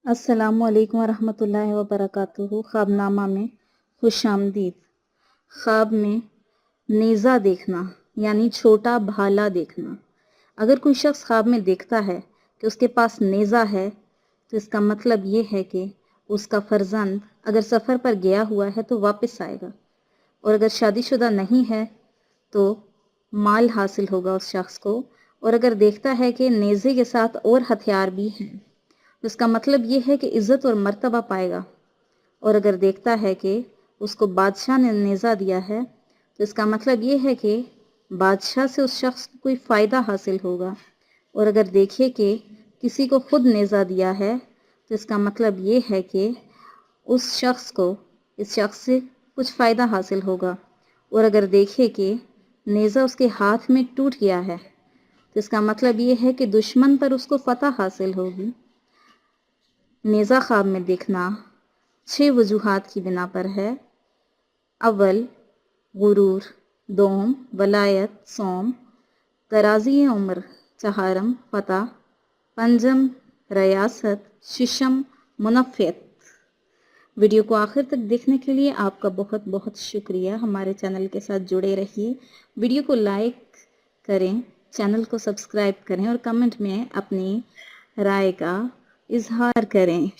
अस्सलामु अलैकुम वरहमतुल्लाहि वबरकातुहू। ख्वाबनामा में खुश आमदीद। ख्वाब में नेज़ा देखना यानी छोटा भाला देखना। अगर कोई शख्स ख्वाब में देखता है कि उसके पास नेज़ा है तो इसका मतलब ये है कि उसका फर्जंद अगर सफ़र पर गया हुआ है तो वापस आएगा, और अगर शादीशुदा नहीं है तो माल हासिल होगा उस शख्स को। और अगर देखता है कि नेज़े के साथ और हथियार भी हैं तो इसका मतलब ये है कि इज़्ज़त और मर्तबा पाएगा। और अगर देखता है कि उसको बादशाह ने नेज़ा दिया है तो इसका मतलब ये है कि बादशाह से उस शख्स को कोई फ़ायदा हासिल होगा। और अगर देखे कि किसी को खुद नेज़ा दिया है तो इसका मतलब ये है कि उस शख्स को इस शख्स से कुछ फ़ायदा हासिल होगा। और अगर देखे कि नेज़ा उसके हाथ में टूट गया है तो इसका मतलब ये है कि दुश्मन पर उसको फ़तह हासिल होगी। नेज़ा ख्वाब में देखना 6 वजूहात की बिना पर है। अव्वल गुरूर, दोम वलायत सोम, तराजी उम्र चहारम फ़तह, पंजम रियासत, शिशम मुनफ़्फ़ियत। वीडियो को आखिर तक देखने के लिए आपका बहुत बहुत शुक्रिया। हमारे चैनल के साथ जुड़े रहिए। वीडियो को लाइक करें, चैनल को सब्सक्राइब करें और कमेंट में अपनी राय का इजहार करें।